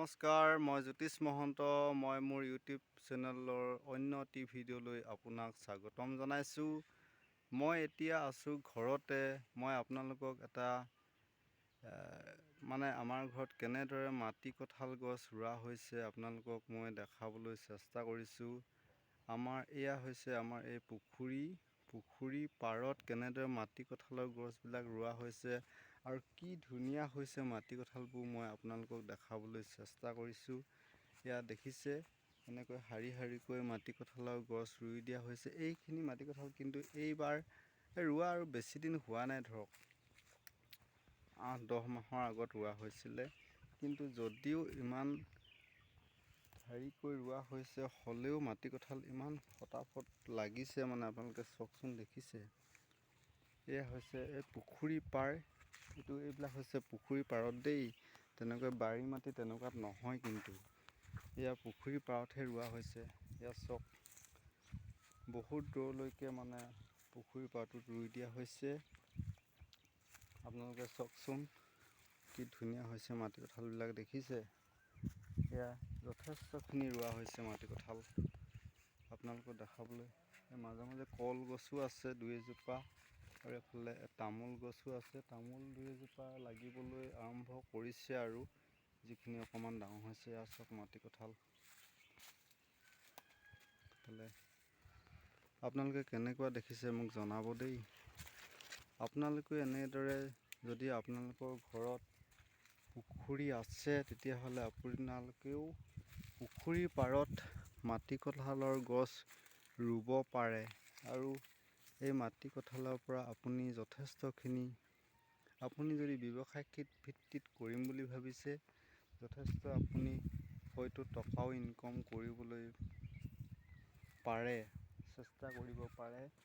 নমস্কাৰ, মই জ্যোতিষ মহন্ত। মই মোৰ ইউটিউব চেনেলৰ অন্য এটি ভিডিঅ'লৈ আপোনাক স্বাগতম জনাইছোঁ। মই এতিয়া আছোঁ ঘৰতে। মই আপোনালোকক এটা আমাৰ ঘৰত কেনেদৰে মাটি কঁঠাল গছ ৰোৱা হৈছে আপোনালোকক মই দেখাবলৈ চেষ্টা কৰিছোঁ। এয়া হৈছে আমাৰ এই পুখুৰী পাৰত কেনেদৰে মাটি কঁঠালৰ গছবিলাক ৰোৱা হৈছে আৰু কি ধুনীয়া হৈছে মাটি কঁঠালবোৰ মই আপোনালোকক দেখাবলৈ চেষ্টা কৰিছোঁ। এয়া দেখিছে এনেকৈ শাৰী শাৰীকৈ মাটি কঁঠালৰ গছ ৰুই দিয়া হৈছে। এইখিনি মাটি কঁঠাল কিন্তু এইবাৰ ৰোৱা আৰু বেছি দিন হোৱা নাই, ধৰক 8-10 মাহৰ আগত ৰোৱা হৈছিলে। কিন্তু যদিও ইমান ৰোৱা হৈছে হ'লেও মাটি কঁঠাল ইমান ফটাফট লাগিছে, আপোনালোকে চাওকচোন, দেখিছে। এয়া হৈছে এই পুখুৰী পাৰ। এইবিলাক হৈছে পুখুৰী পাৰত দেই, তেনেকৈ বাৰী মাটি তেনেকুৱাত নহয়। কিন্তু এয়া পুখুৰী পাৰতহে ৰোৱা হৈছে। এয়া চাওক, বহুত দূৰলৈকে পুখুৰী পাৰটোত ৰুই দিয়া হৈছে। আপোনালোকে চাওকচোন কি ধুনীয়া হৈছে মাটি কঁঠালবিলাক, দেখিছে। এয়া যথেষ্টখিনি ৰোৱা হৈছে মাটি কঁঠাল আপোনালোকক দেখাবলৈ। মাজে মাজে কলগছো আছে 2-এজোপা, আৰু এইফালে তামোল গছো আছে। তামোল 2-এজোপা লাগিবলৈ আৰম্ভ কৰিছে আৰু যিখিনি অকণমান ডাঙৰ হৈছে। এয়া চাওক মাটি কঁঠাল। আপোনালোকে কেনেকুৱা দেখিছে মোক জনাব দেই। আপোনালোকে এনেদৰে যদি আপোনালোকৰ ঘৰত পুখুৰী আছে তেতিয়াহ'লে আপোনালোকেও পুখুৰীৰ পাৰত মাটি কঁঠালৰ গছ ৰুব পাৰে। আৰু এই মাটি কঁঠালৰ পৰা আপুনি যথেষ্টখিনি, আপুনি যদি ব্যৱসায় ভিত্তিত কৰিম বুলি ভাবিছে, যথেষ্ট আপুনি হয়তো টকাও ইনকম কৰিবলৈ পাৰে, চেষ্টা কৰিব পাৰে।